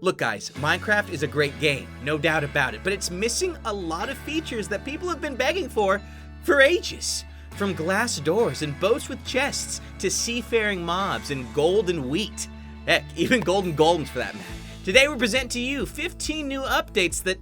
Look guys, Minecraft is a great game, no doubt about it, but it's missing a lot of features that people have been begging for ages. From glass doors and boats with chests, to seafaring mobs and golden wheat. Heck, even golden golems for that matter. Today we present to you 15 new updates that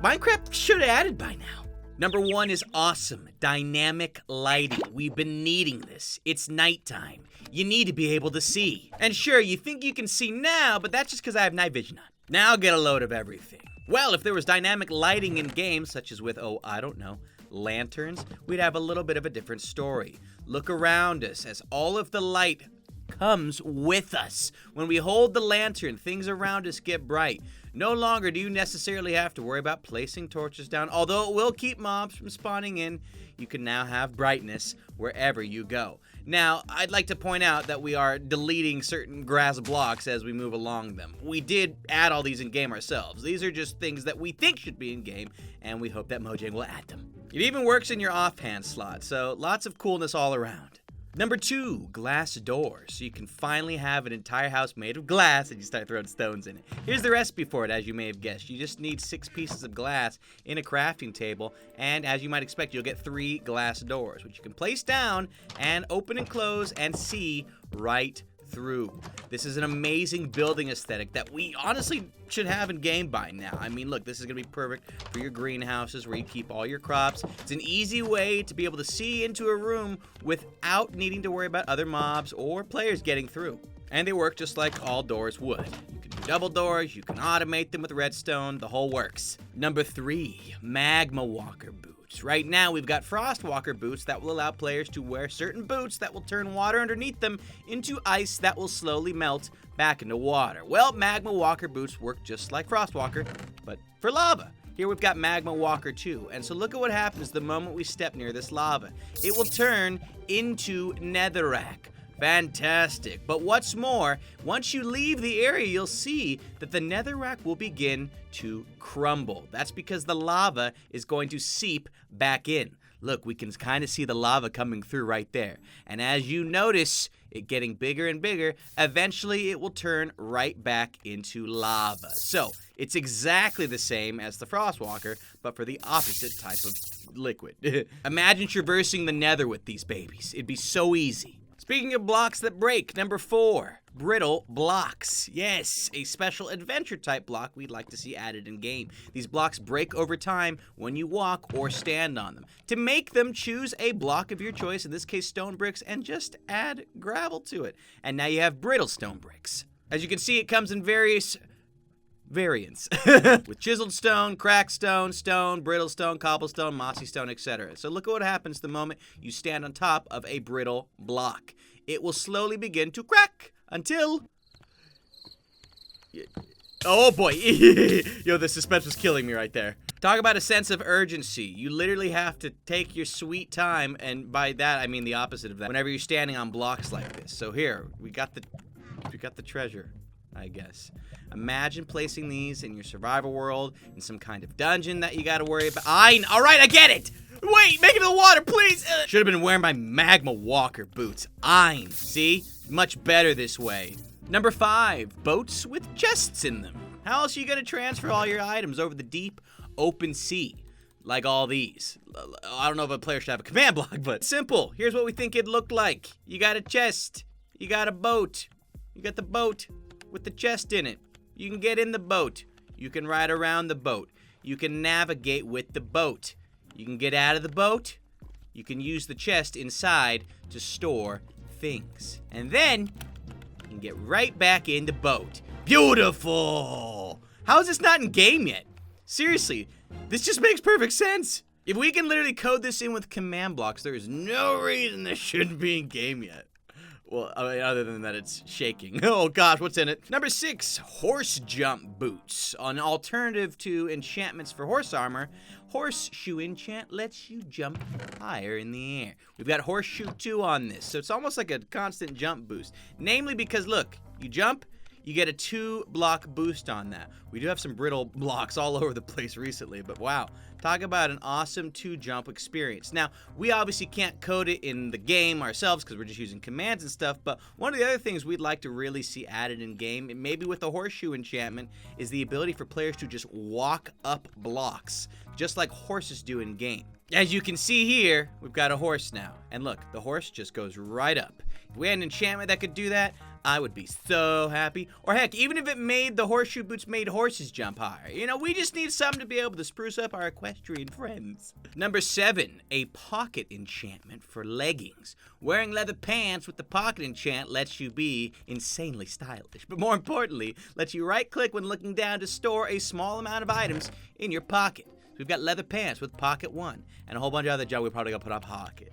Minecraft should have added by now. Number 1 is awesome, dynamic lighting. We've been needing this. It's nighttime. You need to be able to see. And sure, you think you can see now, but that's just because I have night vision on. Now get a load of everything. Well, if there was dynamic lighting in games, such as with, I don't know, lanterns, we'd have a little bit of a different story. Look around us as all of the light comes with us. When we hold the lantern, things around us get bright. No longer do you necessarily have to worry about placing torches down. Although it will keep mobs from spawning in, you can now have brightness wherever you go. Now, I'd like to point out that we are deleting certain grass blocks as we move along them. We did add all these in-game ourselves. These are just things that we think should be in-game, and we hope that Mojang will add them. It even works in your offhand slot, so lots of coolness all around. Number 2, glass doors. So you can finally have an entire house made of glass and you start throwing stones in it. Here's the recipe for it, as you may have guessed. You just need 6 pieces of glass in a crafting table, and as you might expect, you'll get 3 glass doors, which you can place down and open and close and see right through. This is an amazing building aesthetic that we honestly should have in game by now. I mean, look, this is gonna be perfect for your greenhouses where you keep all your crops. It's an easy way to be able to see into a room without needing to worry about other mobs or players getting through. And they work just like all doors would. You can do double doors, you can automate them with redstone, the whole works. Number 3, Magma Walker boots. Right now, we've got Frost Walker boots that will allow players to wear certain boots that will turn water underneath them into ice that will slowly melt back into water. Well, Magma Walker boots work just like Frost Walker, but for lava. Here we've got Magma Walker 2, and so look at what happens the moment we step near this lava. It will turn into netherrack. Fantastic. But what's more, once you leave the area, you'll see that the netherrack will begin to crumble. That's because the lava is going to seep back in. Look, we can kind of see the lava coming through right there. And as you notice it getting bigger and bigger, eventually it will turn right back into lava. So it's exactly the same as the Frostwalker, but for the opposite type of liquid. Imagine traversing the nether with these babies. It'd be so easy. Speaking of blocks that break, number 4, Brittle Blocks. Yes, a special adventure type block we'd like to see added in game. These blocks break over time when you walk or stand on them. To make them, choose a block of your choice, in this case stone bricks, and just add gravel to it. And now you have brittle stone bricks. As you can see, it comes in various variants with chiseled stone, cracked stone, stone, brittle stone, cobblestone, mossy stone, etc. So look at what happens the moment you stand on top of a brittle block. It will slowly begin to crack until... Oh boy. Yo, the suspense was killing me right there. Talk about a sense of urgency. You literally have to take your sweet time, and by that I mean the opposite of that, whenever you're standing on blocks like this. So here, we got the treasure, I guess. Imagine placing these in your survival world, in some kind of dungeon that you gotta worry about. Alright, I get it! Wait, make it to the water, please! Should have been wearing my Magma Walker boots. See? Much better this way. Number 5, boats with chests in them. How else are you gonna transfer all your items over the deep, open sea? Like all these. I don't know if a player should have a command block, but simple. Here's what we think it'd look like. You got a chest. You got a boat. You got the boat with the chest in it. You can get in the boat. You can ride around the boat. You can navigate with the boat. You can get out of the boat. You can use the chest inside to store things. And then you can get right back in the boat. Beautiful! How is this not in game yet? Seriously, this just makes perfect sense. If we can literally code this in with command blocks, there is no reason this shouldn't be in game yet. Well, I mean, other than that, it's shaking. Oh gosh, what's in it? Number 6, horse jump boots. An alternative to enchantments for horse armor, horseshoe enchant lets you jump higher in the air. We've got horseshoe 2 on this, so it's almost like a constant jump boost. Namely because, look, you jump, you get a 2-block boost on that. We do have some brittle blocks all over the place recently, but wow. Talk about an awesome 2-jump experience. Now, we obviously can't code it in the game ourselves because we're just using commands and stuff, but one of the other things we'd like to really see added in game, and maybe with the horseshoe enchantment, is the ability for players to just walk up blocks, just like horses do in game. As you can see here, we've got a horse now. And look, the horse just goes right up. If we had an enchantment that could do that, I would be so happy. Or heck, even if it made the horseshoe boots made horses jump higher. You know, we just need something to be able to spruce up our equestrian friends. Number 7, a pocket enchantment for leggings. Wearing leather pants with the pocket enchant lets you be insanely stylish. But more importantly, lets you right-click when looking down to store a small amount of items in your pocket. So we've got leather pants with pocket 1, and a whole bunch of other junk we're probably gonna put on pocket.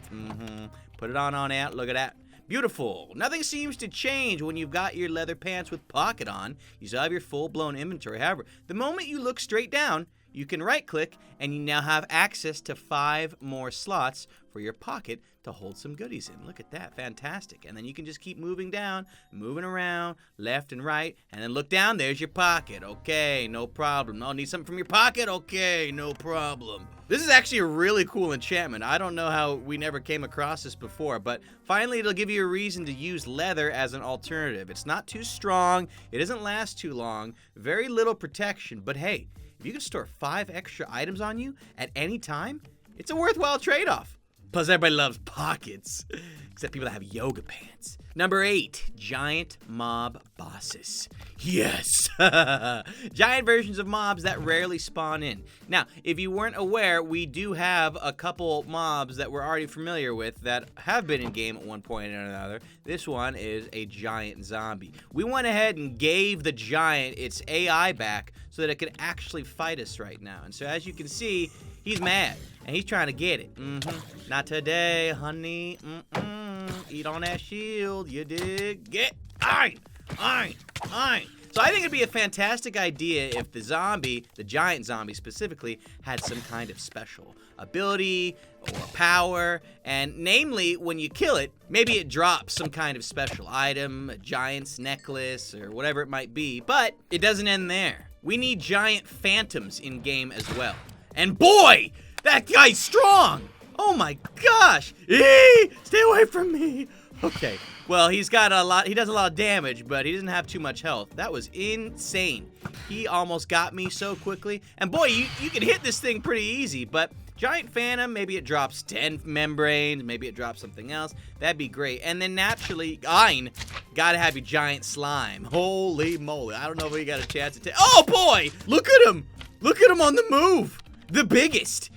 Put it on out, look at that. Beautiful. Nothing seems to change when you've got your leather pants with pocket on. You still have your full-blown inventory. However, the moment you look straight down, you can right-click, and you now have access to 5 more slots for your pocket to hold some goodies in. Look at that. Fantastic. And then you can just keep moving down, moving around, left and right, and then look down. There's your pocket. Okay, no problem. Oh, need something from your pocket? Okay, no problem. This is actually a really cool enchantment. I don't know how we never came across this before, but finally it'll give you a reason to use leather as an alternative. It's not too strong. It doesn't last too long. Very little protection, but hey, if you can store 5 extra items on you at any time, it's a worthwhile trade-off. Plus, everybody loves pockets, except people that have yoga pants. Number 8, giant mob bosses. Yes! Giant versions of mobs that rarely spawn in. Now, if you weren't aware, we do have a couple mobs that we're already familiar with that have been in game at one point or another. This one is a giant zombie. We went ahead and gave the giant its AI back so that it could actually fight us right now. And so as you can see, he's mad, and he's trying to get it. Not today, honey. Eat on that shield, you dig? Get ein. So I think it'd be a fantastic idea if the zombie, the giant zombie specifically, had some kind of special ability or power, and namely, when you kill it, maybe it drops some kind of special item, a giant's necklace, or whatever it might be, but it doesn't end there. We need giant phantoms in game as well. And boy, that guy's strong! Oh my gosh! Stay away from me! Okay, well, he does a lot of damage, but he doesn't have too much health. That was insane. He almost got me so quickly. And boy, you can hit this thing pretty easy, but giant phantom, maybe it drops 10 membranes, maybe it drops something else. That'd be great. And then naturally, Ein, gotta have your giant slime. Holy moly, I don't know if we got a chance to take. Oh boy, look at him! Look at him on the move! The biggest.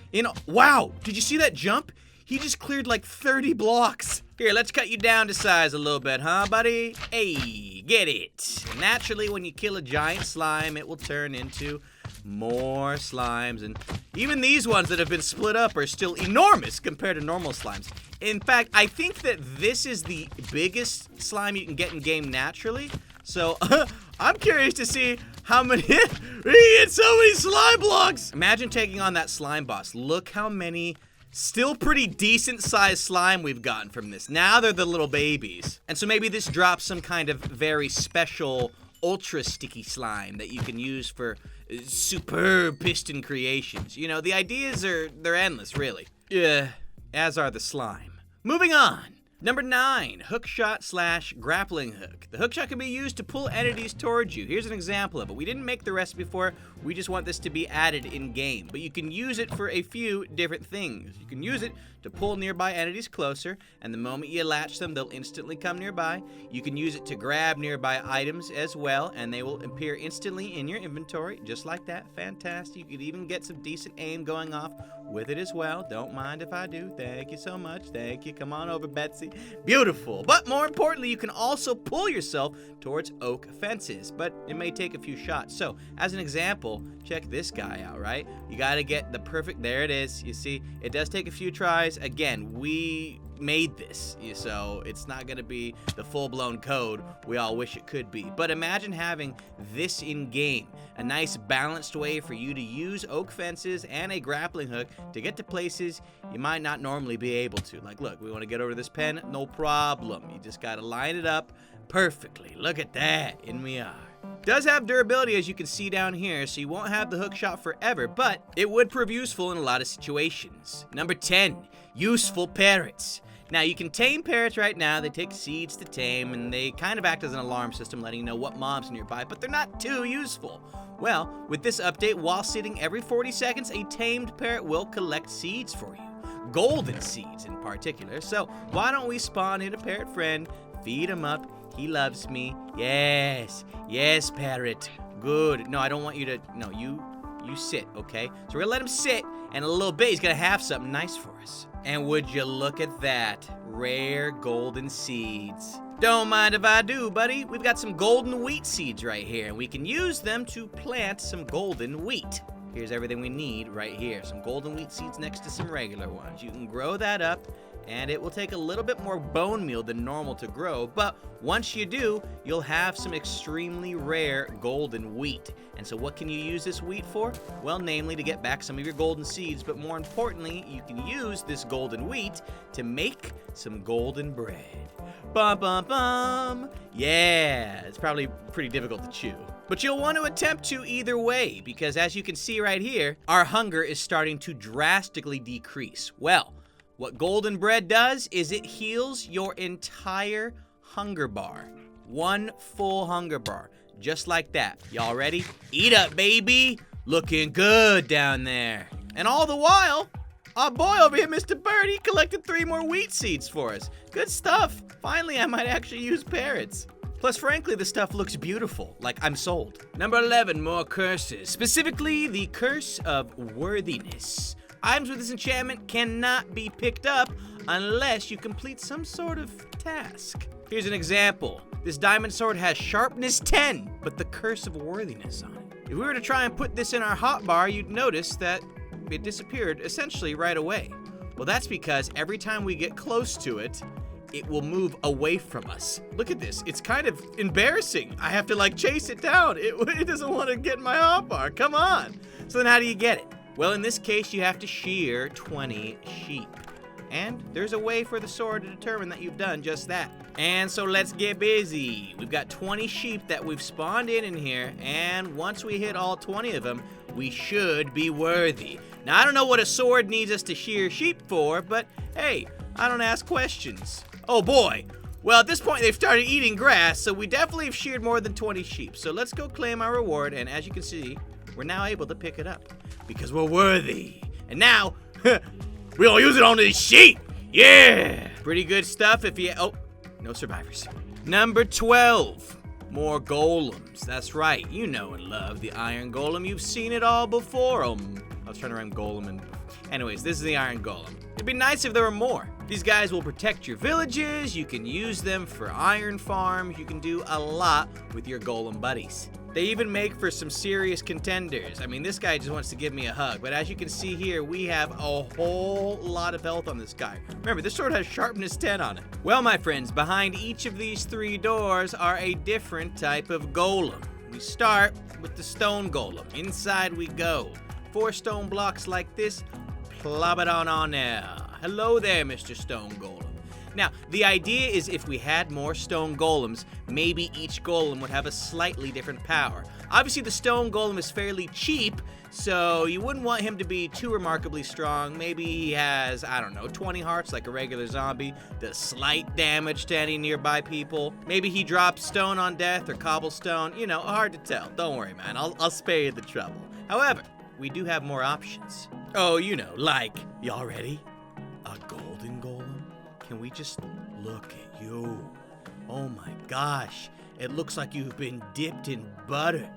Wow, did you see that jump? He just cleared like 30 blocks. Here, let's cut you down to size a little bit, huh, buddy? Hey, get it. Naturally, when you kill a giant slime, it will turn into more slimes. And even these ones that have been split up are still enormous compared to normal slimes. In fact, I think that this is the biggest slime you can get in game naturally. So, I'm curious to see how many, we get so many slime blocks. Imagine taking on that slime boss. Look how many still pretty decent sized slime we've gotten from this. Now they're the little babies. And so maybe this drops some kind of very special ultra sticky slime that you can use for superb piston creations. You know, the ideas they're endless, really. Yeah, as are the slime. Moving on. Number 9, hookshot / grappling hook. The hookshot can be used to pull entities towards you. Here's an example of it. We didn't make the recipe for it. We just want this to be added in game. But you can use it for a few different things. You can use it to pull nearby entities closer, and the moment you latch them, they'll instantly come nearby. You can use it to grab nearby items as well, and they will appear instantly in your inventory, just like that. Fantastic. You could even get some decent aim going off with it as well. Don't mind if I do. Thank you so much. Thank you. Come on over, Betsy. Beautiful. But more importantly, you can also pull yourself towards oak fences, but it may take a few shots. So, as an example, check this guy out, right? You got to get the perfect, there it is. You see, it does take a few tries. Again, we made this, so it's not going to be the full-blown code we all wish it could be. But imagine having this in game, a nice balanced way for you to use oak fences and a grappling hook to get to places you might not normally be able to. Like, look, we want to get over this pen, no problem. You just got to line it up perfectly. Look at that, in we are. Does have durability, as you can see down here, so you won't have the hook shot forever, but it would prove useful in a lot of situations. Number 10, useful parrots. Now, you can tame parrots right now. They take seeds to tame, and they kind of act as an alarm system, letting you know what mobs are nearby, but they're not too useful. Well, with this update, while sitting every 40 seconds, a tamed parrot will collect seeds for you. Golden seeds in particular. So why don't we spawn in a parrot friend, feed him up. He loves me. Yes, yes, parrot. Good. No, I don't want you to, no, you sit, okay? So we're gonna let him sit, and in a little bit, he's gonna have something nice for us. And would you look at that, rare golden seeds. Don't mind if I do, buddy. We've got some golden wheat seeds right here, and we can use them to plant some golden wheat. Here's everything we need right here. Some golden wheat seeds next to some regular ones. You can grow that up, and it will take a little bit more bone meal than normal to grow, but once you do, you'll have some extremely rare golden wheat. And so what can you use this wheat for? Well, namely to get back some of your golden seeds, but more importantly, you can use this golden wheat to make some golden bread. Bum, bum, bum. Yeah, it's probably pretty difficult to chew. But you'll want to attempt to either way, because as you can see right here, our hunger is starting to drastically decrease. Well, what golden bread does is it heals your entire hunger bar. One full hunger bar, just like that. Y'all ready? Eat up, baby. Looking good down there. And all the while, our boy over here, Mr. Bird, he collected 3 more wheat seeds for us. Good stuff. Finally, I might actually use parrots. Plus, frankly, the stuff looks beautiful. Like, I'm sold. Number 11, more curses. Specifically, the curse of worthiness. Items with this enchantment cannot be picked up unless you complete some sort of task. Here's an example. This diamond sword has sharpness 10, but the curse of worthiness on it. If we were to try and put this in our hotbar, you'd notice that it disappeared essentially right away. Well, that's because every time we get close to it, it will move away from us. Look at this. It's kind of embarrassing. I have to like chase it down. It doesn't want to get in my hotbar. Come on. So then how do you get it? Well, in this case, you have to shear 20 sheep. And there's a way for the sword to determine that you've done just that. And so let's get busy. We've got 20 sheep that we've spawned in here, and once we hit all 20 of them, we should be worthy. Now, I don't know what a sword needs us to shear sheep for, but hey, I don't ask questions. Oh boy. Well, at this point, they've started eating grass, so we definitely have sheared more than 20 sheep. So let's go claim our reward, and as you can see, we're now able to pick it up because we're worthy. And now, we'll use it on these sheep. Yeah. Pretty good stuff if you, oh, no survivors. Number 12, more golems. That's right, you know and love the iron golem. You've seen it all before. I was trying to rhyme golem and, anyways, this is the iron golem. It'd be nice if there were more. These guys will protect your villages. You can use them for iron farms. You can do a lot with your golem buddies. They even make for some serious contenders. I mean, this guy just wants to give me a hug, but as you can see here, we have a whole lot of health on this guy. Remember, this sword has sharpness 10 on it. Well, my friends, behind each of these 3 doors are a different type of golem. We start with the stone golem. Inside we go. 4 stone blocks like this, plop it on there. Hello there, Mr. Stone Golem. Now, the idea is if we had more stone golems, maybe each golem would have a slightly different power. Obviously, the stone golem is fairly cheap, so you wouldn't want him to be too remarkably strong. Maybe he has, I don't know, 20 hearts like a regular zombie, does slight damage to any nearby people. Maybe he drops stone on death or cobblestone. You know, hard to tell. Don't worry, man. I'll spare you the trouble. However, we do have more options. Oh, you know, like, y'all ready? A golden golem? Can we just look at you? Oh my gosh, it looks like you've been dipped in butter,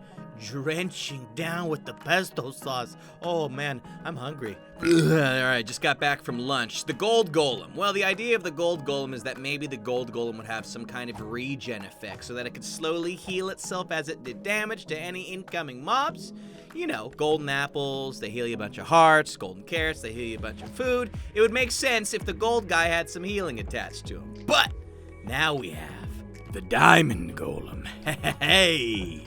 drenching down with the pesto sauce. Oh man, I'm hungry. Alright, just got back from lunch. The gold golem. Well, the idea of the gold golem is that maybe the gold golem would have some kind of regen effect so that it could slowly heal itself as it did damage to any incoming mobs. You know, golden apples, they heal you a bunch of hearts. Golden carrots, they heal you a bunch of food. It would make sense if the gold guy had some healing attached to him. But now we have the diamond golem. Hey,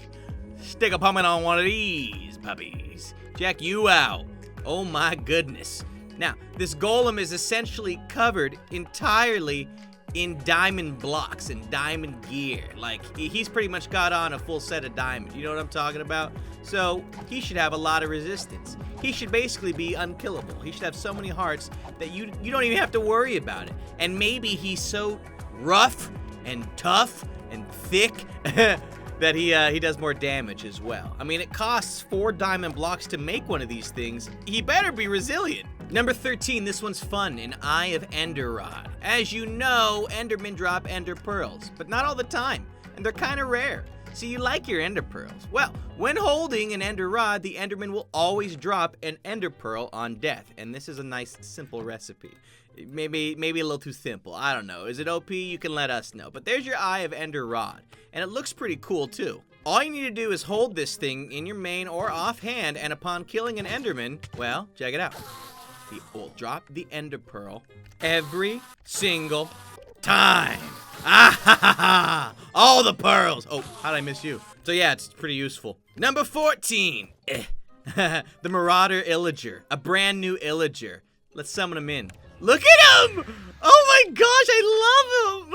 stick a pumpkin on one of these puppies. Check you out. Oh my goodness. Now, this golem is essentially covered entirely in diamond blocks and diamond gear. Like, he's pretty much got on a full set of diamond. You know what I'm talking about? So he should have a lot of resistance. He should basically be unkillable. He should have so many hearts that you don't even have to worry about it. And maybe he's so rough and tough and thick that he does more damage as well. I mean, it costs 4 diamond blocks to make one of these things. He better be resilient. Number 13, this one's fun, an Eye of Ender Rod. As you know, Endermen drop Ender Pearls, but not all the time, and they're kind of rare. So you like your Ender Pearls. Well, when holding an Ender Rod, the Enderman will always drop an Ender Pearl on death, and this is a nice, simple recipe. Maybe a little too simple, I don't know. Is it OP? You can let us know. But there's your Eye of Ender Rod, and it looks pretty cool too. All you need to do is hold this thing in your main or offhand, and upon killing an Enderman, well, check it out. He will drop the Ender Pearl every single time. Ah ha ha ha! All the pearls! Oh, how did I miss you? So yeah, it's pretty useful. Number 14! The Marauder Illager. A brand new Illager. Let's summon him in. Look at him! Oh my gosh, I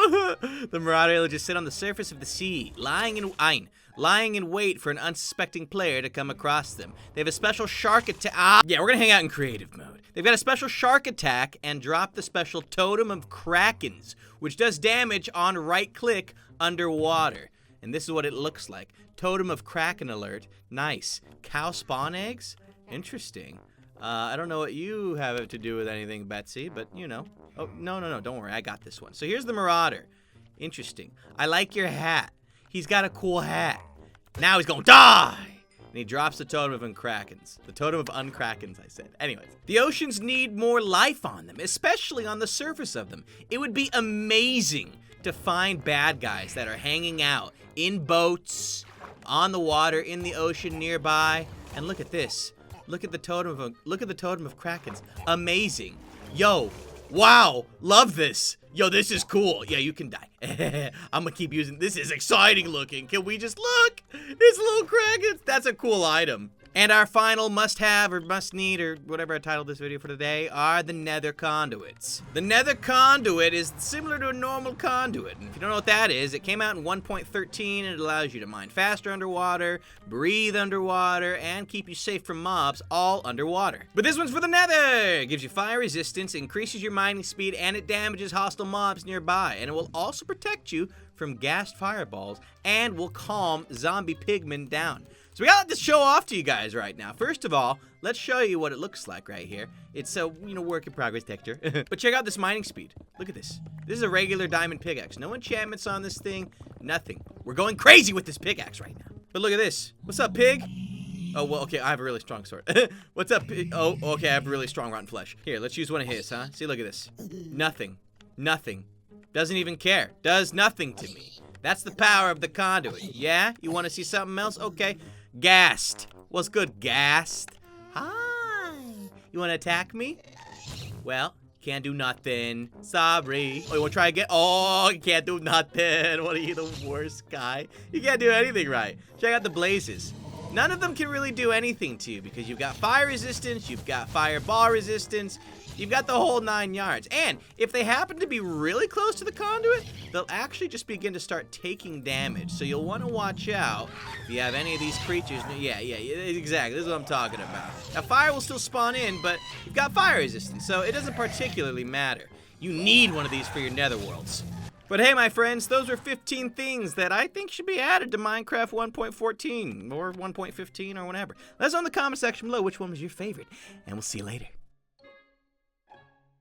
love him! The Marauder Illagers sit on the surface of the sea, lying in wait for an unsuspecting player to come across them. They have a special shark attack. Yeah, we're gonna hang out in creative mode. They've got a special shark attack and drop the special Totem of Krakens, which does damage on right-click underwater. And this is what it looks like. Totem of Kraken alert. Nice. Cow spawn eggs? Interesting. I don't know what you have to do with anything, Betsy, but you know. Oh, no, don't worry, I got this one. So here's the Marauder. Interesting. I like your hat. He's got a cool hat. Now he's gonna die! And he drops the Totem of Unkrakens. The Totem of Unkrakens, I said. Anyways, the oceans need more life on them, especially on the surface of them. It would be amazing to find bad guys that are hanging out in boats, on the water, in the ocean nearby. And look at this. Look at the Totem of Krakens. Amazing. Yo, wow, love this. Yo, this is cool. Yeah, you can die. I'm gonna keep using, this is exciting looking. Can we just look? It's little Krakens. That's a cool item. And our final must-have or must-need or whatever I titled this video for today are the Nether Conduits. The Nether Conduit is similar to a normal conduit. And if you don't know what that is, it came out in 1.13 and it allows you to mine faster underwater, breathe underwater, and keep you safe from mobs all underwater. But this one's for the Nether! It gives you fire resistance, increases your mining speed, and it damages hostile mobs nearby. And it will also protect you from gassed fireballs and will calm zombie pigmen down. So we got this show off to you guys right now. First of all, let's show you what it looks like right here. It's a, work in progress texture. But check out this mining speed. Look at this. This is a regular diamond pickaxe. No enchantments on this thing. Nothing. We're going crazy with this pickaxe right now. But look at this. What's up, pig? Oh, well, okay, I have a really strong sword. What's up, pig? Oh, okay, I have a really strong rotten flesh. Here, let's use one of his, huh? See, look at this. Nothing. Nothing. Doesn't even care. Does nothing to me. That's the power of the conduit. Yeah? You want to see something else? Okay. Gassed. What's good, gassed? Hi. You want to attack me? Well, can't do nothing. Sorry. Oh, you want to try again? Oh, you can't do nothing. What are you, the worst guy? You can't do anything right. Check out the blazes. None of them can really do anything to you because you've got fire resistance, you've got fireball resistance, you've got the whole 9 yards. And if they happen to be really close to the conduit, they'll actually just begin to start taking damage. So you'll want to watch out if you have any of these creatures. Yeah, exactly. This is what I'm talking about. Now, fire will still spawn in, but you've got fire resistance, so it doesn't particularly matter. You need one of these for your netherworlds. But hey, my friends, those are 15 things that I think should be added to Minecraft 1.14 or 1.15 or whatever. Let us know in the comment section below which one was your favorite, and we'll see you later.